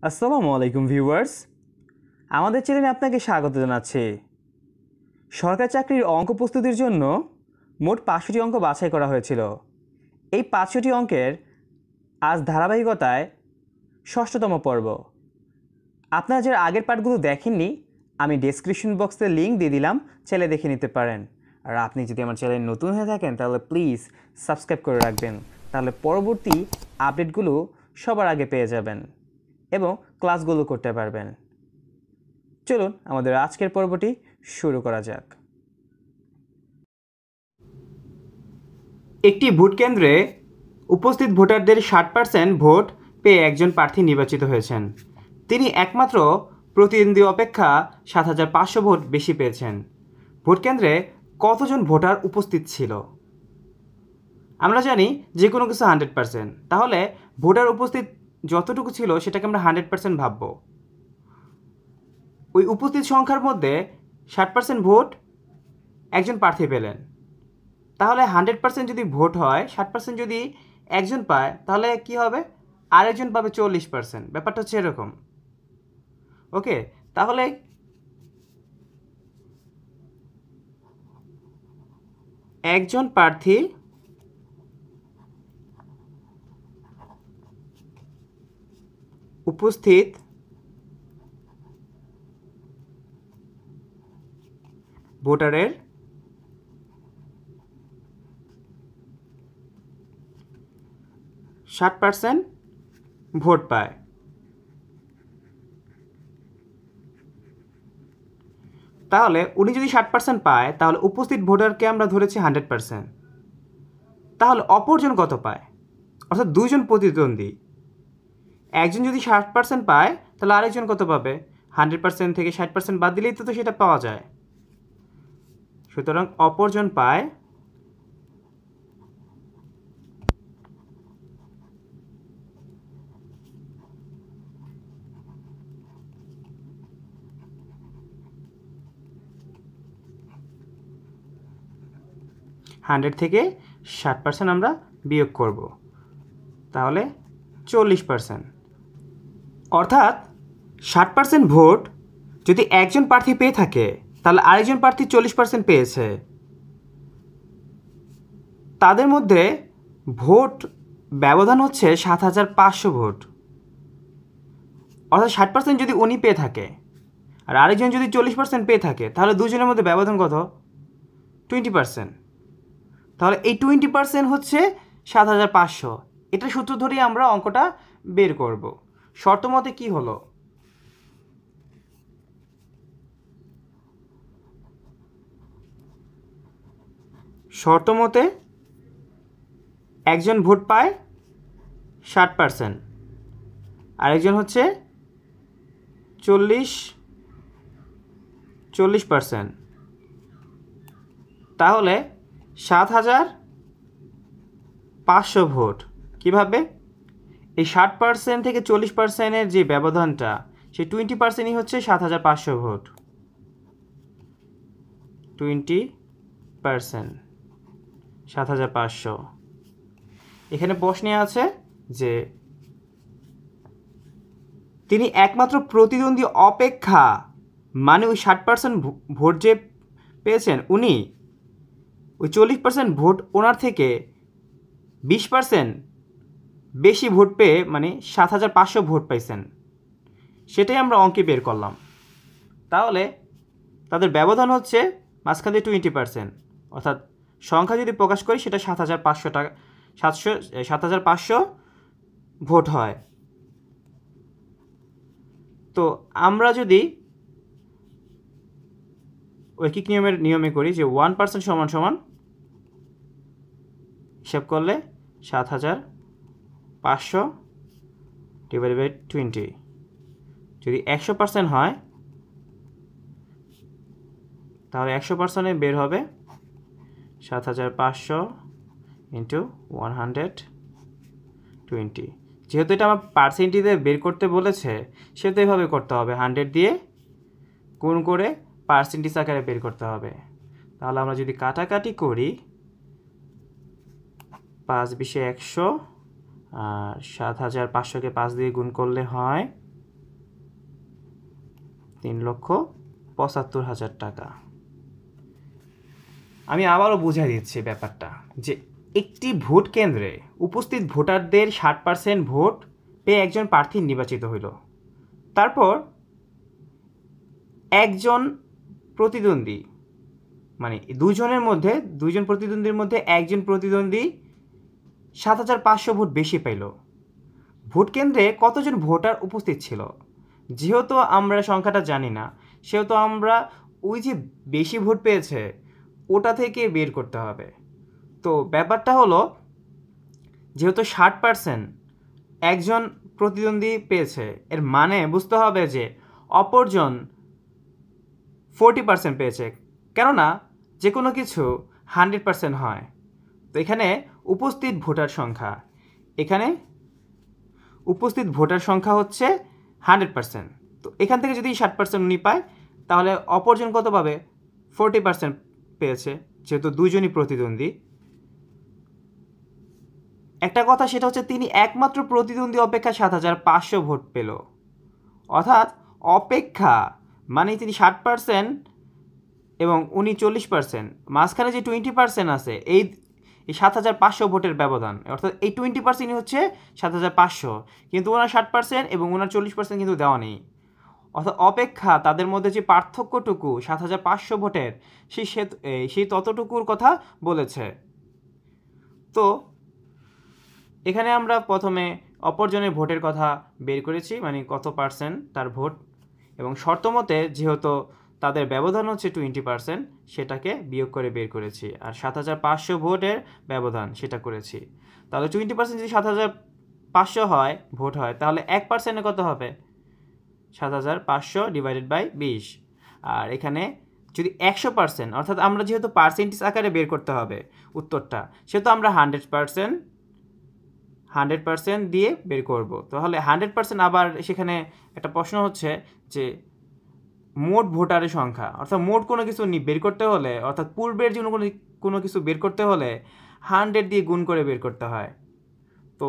আসসালামু আলাইকুম ভিউয়ার্স, আমাদের চ্যানেলে আপনাকে স্বাগত জানাচ্ছি। সরকারি চাকরির অঙ্ক প্রস্তুতির জন্য মোট 500টি অঙ্ক বাছাই করা হয়েছিল। এই 500টি অঙ্কের আজ ধারাবাহিকতায় ষষ্ঠতম পর্ব। আপনারা যারা আগের পার্টগুলো দেখেননি, আমি ডেসক্রিপশন বক্সে লিঙ্ক দিয়ে দিলাম, চাইলে দেখে নিতে পারেন। আর আপনি যদি আমার চ্যানেলে নতুন হয়ে থাকেন তাহলে প্লিজ সাবস্ক্রাইব করে রাখবেন, তাহলে পরবর্তী আপডেটগুলো সবার আগে পেয়ে যাবেন এবং ক্লাসগুলো করতে পারবেন। চলুন আমাদের আজকের পর্বটি শুরু করা যাক। একটি ভোট কেন্দ্রে উপস্থিত ভোটারদের 60% ভোট পেয়ে একজন প্রার্থী নির্বাচিত হয়েছেন। তিনি একমাত্র প্রতিদ্বন্দ্বী অপেক্ষা 7,500 ভোট বেশি পেয়েছেন। ভোট কেন্দ্রে কতজন ভোটার উপস্থিত ছিল? আমরা জানি যে কোনো কিছু 100%, তাহলে ভোটার উপস্থিত যতটুকু ছিল সেটাকে আমরা 100% ভাবব। ওই উপস্থিত সংখ্যার মধ্যে 60% ভোট একজন প্রার্থী পেলেন, তাহলে 100% যদি ভোট হয়, 60% যদি একজন পায়, তাহলে কি হবে? আরেকজন পাবে 40%। ব্যাপারটা হচ্ছে এরকম। ওকে, তাহলে একজন প্রার্থী উপস্থিত ভোটারের 60% ভোট পায়। তাহলে উনি যদি 60% পায়, তাহলে উপস্থিত ভোটারকে আমরা ধরেছি 100%। তাহলে অপরজন কত পায়? অর্থাৎ দুইজন প্রতিদ্বন্দ্বী, একজন যদি 60% পায়, তাহলে আরেকজন কত পাবে? 100% থেকে 60% বাদ দিলেই তো সেটা পাওয়া যায়। সুতরাং অপরজন পায় 100 থেকে 60% আমরা বিয়োগ করব, তাহলে 40%। অর্থাৎ 60% ভোট যদি একজন প্রার্থী পেয়ে থাকে, তাহলে আরেকজন প্রার্থী 40% পেয়েছে। তাদের মধ্যে ভোট ব্যবধান হচ্ছে 7,500 ভোট। অর্থাৎ 60% যদি উনি পেয়ে থাকে আর আরেকজন যদি 40% পেয়ে থাকে, তাহলে দুজনের মধ্যে ব্যবধান কত? 20%। তাহলে এই 20% হচ্ছে 7,500। এটা সূত্র ধরেই আমরা অঙ্কটা বের করব। শর্ত মতে কী হলো? শর্ত মতে একজন ভোট পায় 60%, আরেকজন হচ্ছে 40%। তাহলে 7,500 ভোট। কীভাবে? এই 60% থেকে 40%-এর যে ব্যবধানটা, সেই 20%ই হচ্ছে 7,500 ভোট। 20% 7,500। এখানে প্রশ্নে আছে যে তিনি একমাত্র প্রতিদ্বন্দ্বী অপেক্ষা, মানে ওই 60% ভোট যে পেয়েছেন উনি, ওই 40% ভোট ওনার থেকে 20% বেশি ভোট পেয়ে, মানে 7,500 ভোট পাইছেন। সেটাই আমরা অঙ্কে বের করলাম। তাহলে তাদের ব্যবধান হচ্ছে মাঝখান দিয়ে 20%, অর্থাৎ সংখ্যা যদি প্রকাশ করি সেটা 7,500 ভোট হয়। তো আমরা যদি ঐকিক নিয়মে করি যে 1% সমান হিসাব করলে 7,500 ডিভাইড বাই 20। যদি 100% হয়, তাহলে 100%-এ বের হবে 7,500 ইন্টু 120। যেহেতু এটা আমার পার্সেন্টেজে বের করতে বলেছে, সেহেতু এভাবে করতে হবে, 100 দিয়ে গুণ করে পার্সেন্টেজ আকারে বের করতে হবে। তাহলে আমরা যদি কাটাকাটি করি, 5 × 100 আর 7,500-কে 5 দিয়ে গুণ করলে হয় 3,75,000 টাকা। আমি আবারও বুঝাই দিচ্ছি ব্যাপারটা, যে একটি ভোট কেন্দ্রে উপস্থিত ভোটারদের 60% ভোট পেয়ে একজন প্রার্থী নির্বাচিত হইল। তারপর একজন প্রতিদ্বন্দ্বী, মানে দুইজন প্রতিদ্বন্দ্বীর মধ্যে একজন প্রতিদ্বন্দ্বী 7,500 ভোট বেশি পাইল। ভোট কেন্দ্রে কতজন ভোটার উপস্থিত ছিল? যেহেতু আমরা সংখ্যাটা জানি না, সেহেতু আমরা ওই যে বেশি ভোট পেয়েছে ওটা থেকে বের করতে হবে। তো ব্যাপারটা হলো, যেহেতু 60% একজন প্রতিদ্বন্দ্বী পেয়েছে, এর মানে বুঝতে হবে যে অপরজন 40% পেয়েছে। কেননা যে কোনো কিছু 100% হয়। তো এখানে উপস্থিত ভোটার সংখ্যা হচ্ছে 100%। তো এখান থেকে যদি 60% উনি পায়, তাহলে অপরজন কত পাবে? 40% পেয়েছে, যেহেতু দুইজনই প্রতিদ্বন্দ্বী। একটা কথা, সেটা হচ্ছে তিনি একমাত্র প্রতিদ্বন্দ্বী অপেক্ষা 7,500 ভোট পেল। অর্থাৎ অপেক্ষা মানে তিনি 60% এবং উনি 40%, মাঝখানে যে 20% আছে, এই 7,500 ভোটের ব্যবধান। অর্থাৎ এই 20% হচ্ছে 7,500, কিন্তু ওনার 60% এবং ওনার 40% কিন্তু দেওয়া নেই। অর্থাৎ অপেক্ষা তাদের মধ্যে যে পার্থক্যটুকু 7,500 ভোটের, সেই ততটুকুর কথা বলেছে। তো এখানে আমরা প্রথমে অপরজনের ভোটের কথা বের করেছি, মানে কত পার্সেন্ট তার ভোট, এবং শর্তমতে যেহেতু তাদের ব্যবধান হচ্ছে 20%, সেটাকে বিয়োগ করে বের করেছি। আর 7,500 ভোটের ব্যবধান সেটা করেছি। তাহলে 20% যদি 7,500 ভোট হয়, তাহলে 1% কত হবে? 7,500 ডিভাইডেড বাই 20। আর এখানে যদি 100%, অর্থাৎ আমরা যেহেতু পার্সেন্টেজ আকারে বের করতে হবে উত্তরটা, সেহেতু আমরা 100% দিয়ে বের করব। তাহলে 100%, আবার সেখানে একটা প্রশ্ন হচ্ছে যে মোট ভোটারের সংখ্যা, অর্থাৎ মোট কোনো কিছু বের করতে হলে, অর্থাৎ পূর্বের জন্য কোনো কিছু বের করতে হলে 100 দিয়ে গুণ করে বের করতে হয়। তো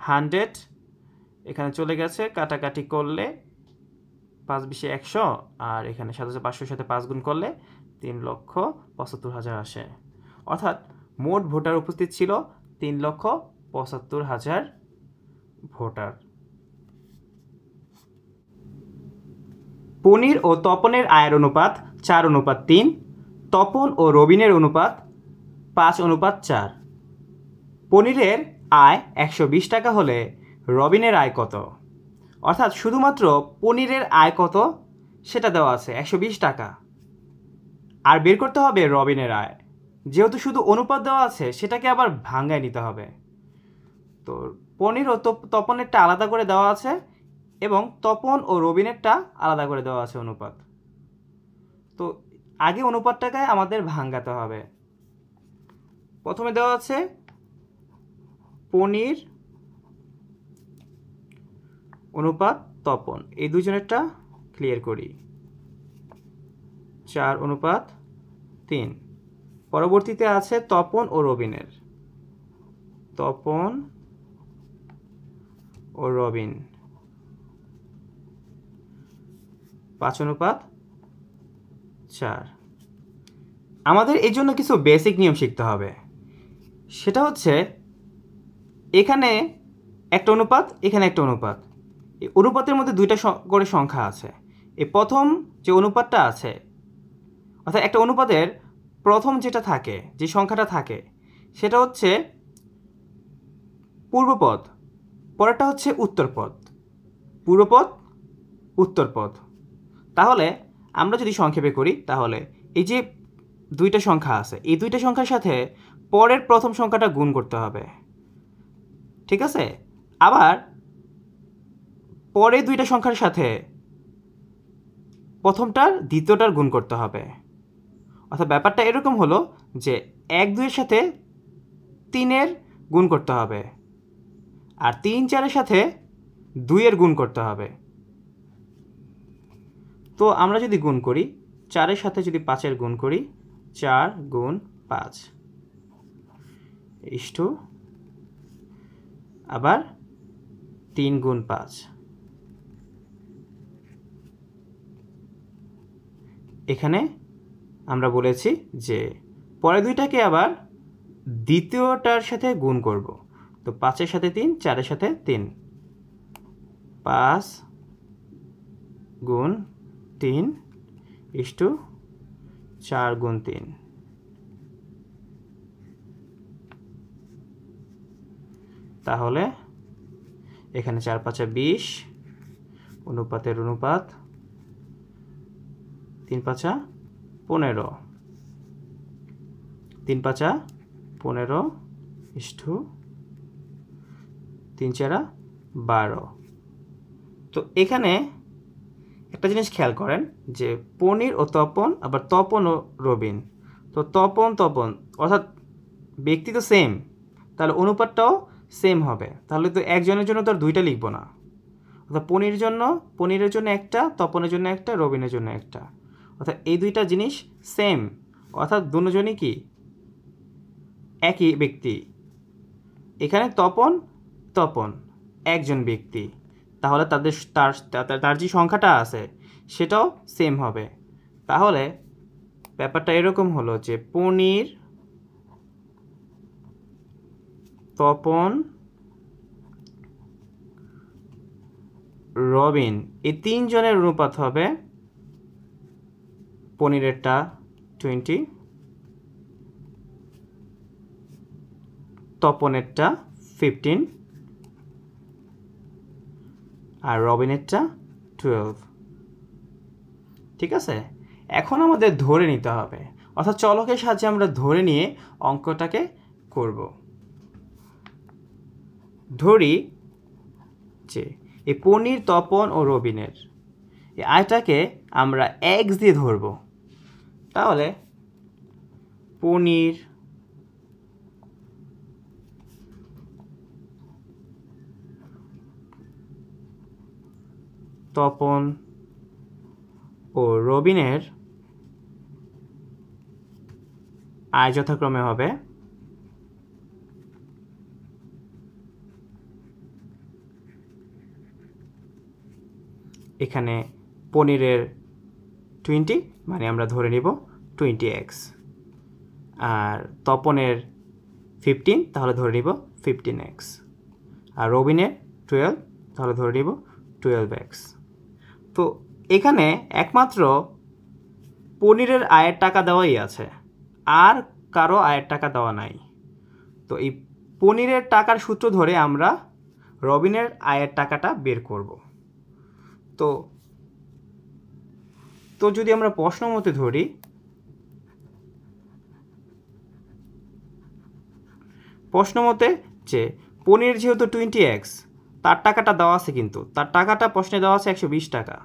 100 এখানে চলে গেছে, কাটাকাটি করলে 5-20-100, আর এখানে 7,500 সাথে 5 গুণ করলে 3,75,000 আসে। অর্থাৎ মোট ভোটার উপস্থিত ছিল 3,75,000 ভোটার। পনির ও তপনের আয়ের অনুপাত 4:3, তপন ও রবিনের অনুপাত 5:4। পনিরের আয় 120 টাকা হলে রবিনের আয় কত? অর্থাৎ শুধুমাত্র পনিরের আয় কত সেটা দেওয়া আছে 120 টাকা, আর বের করতে হবে রবিনের আয়। যেহেতু শুধু অনুপাত দেওয়া আছে, সেটাকে আবার ভাঙায় নিতে হবে। তো পনির ও তপনেরটা আলাদা করে দেওয়া আছে, এবং তপন ও রবিনেরটা আলাদা করে দেওয়া আছে অনুপাত। তো আগে অনুপাতটাকে আমাদের ভাঙাতে হবে। প্রথমে দেওয়া আছে পনির অনুপাত তপন, এই দুজনেরটা ক্লিয়ার করি। 4:3। পরবর্তীতে আছে তপন ও রবিনের, তপন ও রবিন 5:4। আমাদের এই জন্য কিছু বেসিক নিয়ম শিখতে হবে। সেটা হচ্ছে, এখানে একটা অনুপাত, এখানে একটা অনুপাত, এই অনুপাতের মধ্যে দুইটা করে সংখ্যা আছে। এই প্রথম যে অনুপাতটা আছে, অর্থাৎ একটা অনুপাতের প্রথম যেটা থাকে, যে সংখ্যাটা থাকে, সেটা হচ্ছে পূর্বপদ, পরেরটা হচ্ছে উত্তরপদ। পূর্বপদ, উত্তরপদ। তাহলে আমরা যদি সংক্ষেপে করি, তাহলে এই যে দুইটা সংখ্যা আছে, এই দুইটা সংখ্যার সাথে পরের প্রথম সংখ্যাটা গুণ করতে হবে, ঠিক আছে? আবার পরে দুইটা সংখ্যার সাথে প্রথমটার দ্বিতীয়টার গুণ করতে হবে। অর্থাৎ ব্যাপারটা এরকম হলো যে 1-2-এর সাথে 3-এর গুণ করতে হবে, আর 3-4-এর সাথে 2-এর গুণ করতে হবে। তো আমরা যদি গুণ করি, 4-এর সাথে যদি 5-এর গুণ করি, 4 গুণ 5 ইস্টু আবার 3 গুণ 5। এখানে আমরা বলেছি যে পরের দুইটাকে আবার দ্বিতীয়টার সাথে গুণ করব। তো 5-এর সাথে 3, 4-এর সাথে 3, 5 গুণ 3 ইস্টু 4 গুণ 3। তাহলে এখানে 4-5 20, অনুপাতের অনুপাত 3-5 15, 3-5 15 ইস্টু 3-4 12। তো এখানে একটা জিনিস খেয়াল করেন যে পনির ও তপন, আবার তপন ও রবিন। তো তপন অর্থাৎ ব্যক্তি তো সেম, তাহলে অনুপাতটাও সেম হবে। তাহলে তো একজনের জন্য তো আর দুইটা লিখব না, অর্থাৎ পনিরের জন্য একটা, তপনের জন্য একটা, রবিনের জন্য একটা, অর্থাৎ এই দুইটা জিনিস সেম, অর্থাৎ দুজনই কি একই ব্যক্তি। এখানে তপন একজন ব্যক্তি, তাহলে তার যে সংখ্যাটা আছে সেটাও সেম হবে। তাহলে ব্যাপারটা এরকম হলো যে পনির, তপন, রবিন এই 3 জনের অনুপাত হবে পনিরেরটা 20, তপনেরটা 15 আর রবিনেরটা 12। ঠিক আছে, এখন আমাদের ধরে নিতে হবে, অর্থাৎ চলকের সাহায্যে আমরা ধরে নিয়ে অঙ্কটাকে করব। ধরি যে এই পনির, তপন ও রবিনের এই আয়টাকে আমরা x দিয়ে ধরব। তাহলে পনির, তপন ও রবিনের আয় যথাক্রমে হবে এখানে পনিরের 20, মানে আমরা ধরে নিব 20x, আর তপনের 15, তাহলে ধরে নিব 15x, আর রবিনের 12, তাহলে ধরে নিব 12x। তো এখানে একমাত্র পনিরের আয়ের টাকা দেওয়াই আছে, আর কারো আয়ের টাকা দেওয়া নাই। তো এই পনিরের টাকার সূত্র ধরে আমরা রবিনের আয়ের টাকাটা বের করব। তো যদি আমরা প্রশ্ন মতে ধরি, প্রশ্ন মতে যে পনির যেহেতু 20x, তার টাকাটা দেওয়া আছে, কিন্তু তার টাকাটা প্রশ্নে দেওয়া আছে 120 টাকা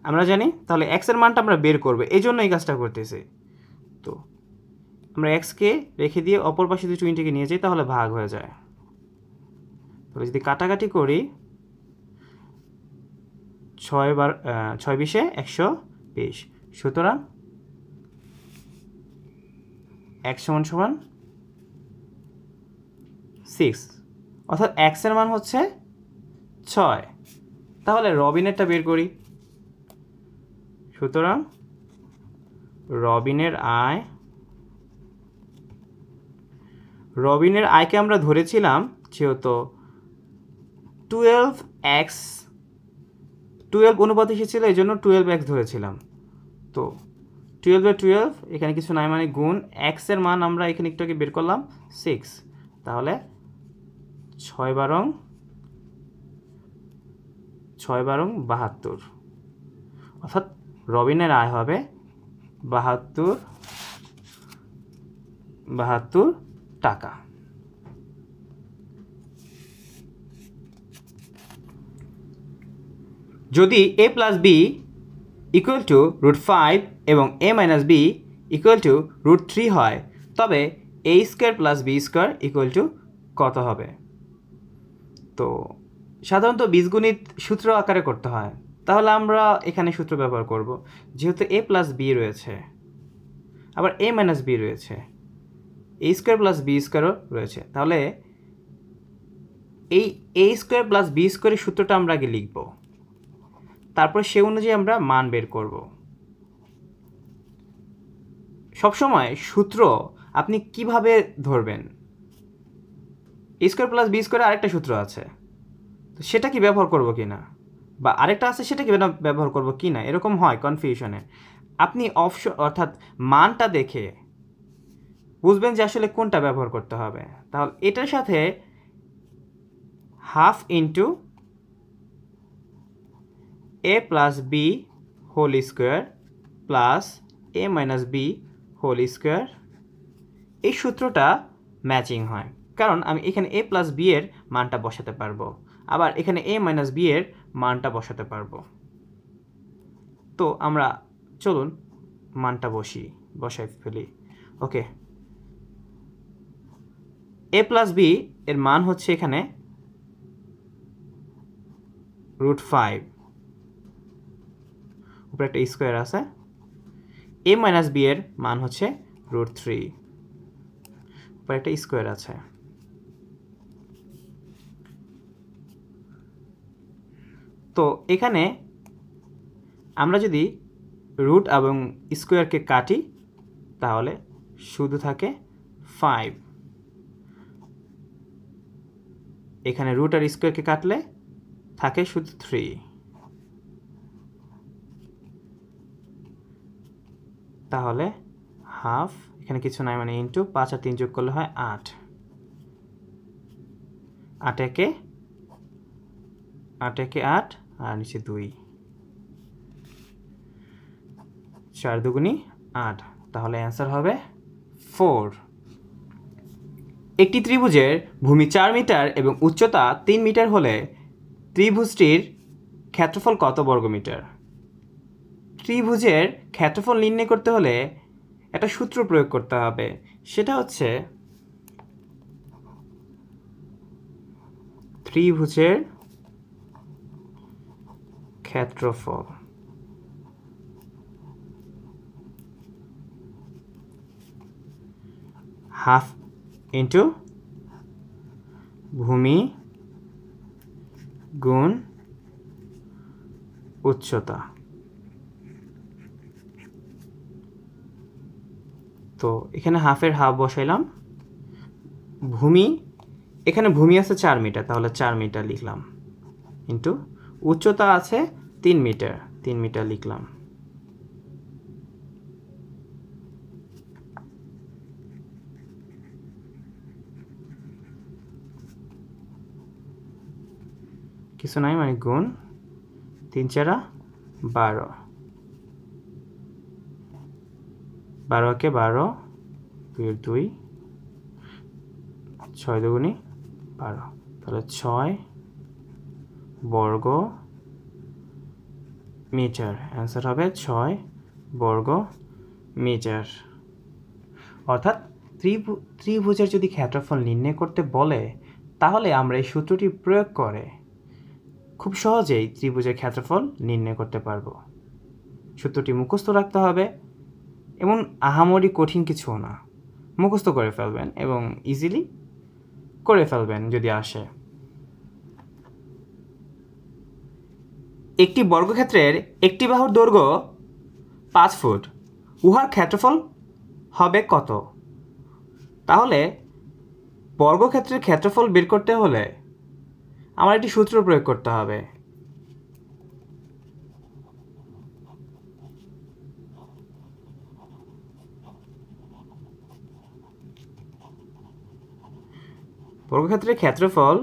আমরা জানি। তাহলে x এর মানটা আমরা বের করব, এই জন্য এই কাজটা করতেছি। তো আমরা x-কে রেখে দিয়ে অপর পাশে যদি 20-কে নিয়ে যাই তাহলে ভাগ হয়ে যায়। তাহলে যদি কাটাকাটি করি 6 120, সুতরাং x = 6, অর্থাৎ x এর মান হচ্ছে 6। তাহলে রবিনেরটা বের করি। সুতরাং রবিনের আয়কে আমরা ধরেছিলাম যেহেতু 12 অনুপাত এসেছিল, এই জন্য 12x ধরেছিলাম। তো 12/12 এখানে কিছু নাই, মানে গুণ x এর মান আমরা এখানে একটু আগে বের করলাম 6। তাহলে 6 × 72, অর্থাৎ রবিনের আয় হবে 72 টাকা। যদি a + b = √5 এবং a - b = √3 হয়, তবে a² + b² কত হবে? তো সাধারণত বীজগণিত সূত্র আকারে করতে হয়, তাহলে আমরা এখানে সূত্র ব্যবহার করব। যেহেতু a + b রয়েছে, আবার a - b রয়েছে, a² + b² রয়েছে, তাহলে এই a² + b² সূত্রটা আমরা আগে লিখব। তারপর সে অনুযায়ী আমরা মান বের করব। সবসময় সূত্র আপনি কিভাবে ধরবেন? এ স্কোয়ার প্লাস বি স্কোয়ারে আরেকটা সূত্র আছে, তো সেটা কি ব্যবহার করব কি না, বা আরেকটা আছে সেটা কি ব্যবহার করব কি না, এরকম হয় কনফিউশনে। আপনি অপশন অর্থাৎ মানটা দেখে বুঝবেন যে আসলে কোনটা ব্যবহার করতে হবে। তাহলে এটার সাথে half into A plus B whole square plus A minus B whole square, এই সূত্রটা ম্যাচিং হয়, কারণ আমি এখানে এ প্লাস বি এর মানটা বসাতে পারবো, আবার এখানে এ মাইনাস বি এর মানটা বসাতে পারবো। তো আমরা চলুন মানটা বসাই ফেলি। ওকে, এ প্লাস বি এর মান হচ্ছে এখানে √5, উপরে একটা স্কোয়ার আছে। এ মাইনাস বি এর মান হচ্ছে √3, উপরে একটা স্কোয়ার আছে। তো এখানে আমরা যদি রুট এবং স্কোয়ারকে কাটি তাহলে শুধু থাকে 5, এখানে রুট আর স্কোয়ারকে কাটলে থাকে শুধু 3। তাহলে হাফ, এখানে কিছু নাই মানে ইন্টু 5 আর 3 যোগ করলে হয় 8, 8 একে 8 আর নিচে 2, 4 দুগুণী 8, তাহলে অ্যান্সার হবে 4। একটি ত্রিভুজের ভূমি 4 মিটার এবং উচ্চতা 3 মিটার হলে ত্রিভুজটির ক্ষেত্রফল কত বর্গমিটার? ত্রিভুজের ক্ষেত্রফল নির্ণয় করতে হলে একটা সূত্র প্রয়োগ করতে হবে, সেটা হচ্ছে ত্রিভুজের ক্ষেত্রফল হাফ ইন্টু ভূমি গুণ উচ্চতা। তো এখানে হাফের হাফ বসাইলাম, ভূমি এখানে ভূমি আছে 4 মিটার, তাহলে 4 মিটার লিখলাম, ইন্টু উচ্চতা আছে 3 মিটার, 3 মিটার লিখলাম। কিছু নাই মানে গুণ 3 × 4 = 12, 12 কে 12, 2 এর 2, 6 দুগুণী 12, তাহলে 6 বর্গ মিটার। অ্যান্সার হবে 6 বর্গ মিটার। অর্থাৎ ত্রিভুজের যদি ক্ষেত্রফল নির্ণয় করতে বলে তাহলে আমরা এই সূত্রটি প্রয়োগ করে খুব সহজেই ত্রিভুজের ক্ষেত্রফল নির্ণয় করতে পারবো। সূত্রটি মুখস্থ রাখতে হবে, এমন আহামরি কঠিন কিছুও না, মুখস্থ করে ফেলবেন এবং ইজিলি করে ফেলবেন যদি আসে। একটি বর্গক্ষেত্রের একটি বাহুর দৈর্ঘ্য 5 ফুট, উহার ক্ষেত্রফল হবে কত? তাহলে বর্গক্ষেত্রের ক্ষেত্রফল বের করতে হলে আমার একটি সূত্র প্রয়োগ করতে হবে। বর্গক্ষেত্রের ক্ষেত্রফল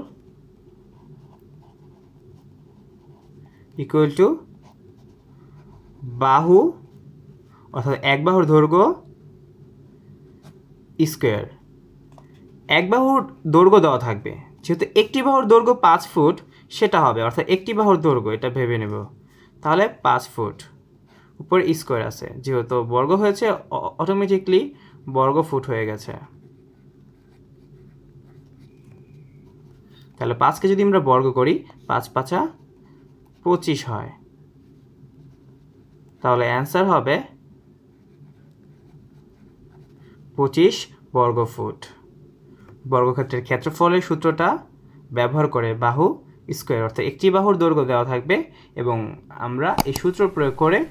ইকুয়াল টু বাহু অর্থাৎ এক বাহুর দৈর্ঘ্য স্কোয়ার। এক বাহুর দৈর্ঘ্য দেওয়া থাকবে, যেহেতু একটি বাহুর দৈর্ঘ্য 5 ফুট সেটা হবে, অর্থাৎ একটি বাহুর দৈর্ঘ্য এটা ভেবে নেব, তাহলে 5 ফুট, উপরে স্কোয়ার আছে, যেহেতু বর্গ হয়েছে অটোমেটিকলি বর্গ ফুট হয়ে গেছে। তাহলে 5কে যদি আমরা বর্গ করি 5 × 5 = 25 হয়, তাহলে অ্যান্সার হবে 25 বর্গফুট। বর্গক্ষেত্রের ক্ষেত্রফলের সূত্রটা ব্যবহার করে বাহু স্কোয়ার, অর্থাৎ একটি বাহুর দৈর্ঘ্য দেওয়া থাকবে এবং আমরা এই সূত্র প্রয়োগ করে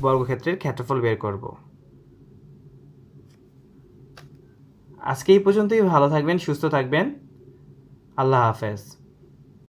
বর্গক্ষেত্রের ক্ষেত্রফল বের করব। আজকে এই পর্যন্তই। ভালো থাকবেন, সুস্থ থাকবেন। আল্লাহ হাফেজ।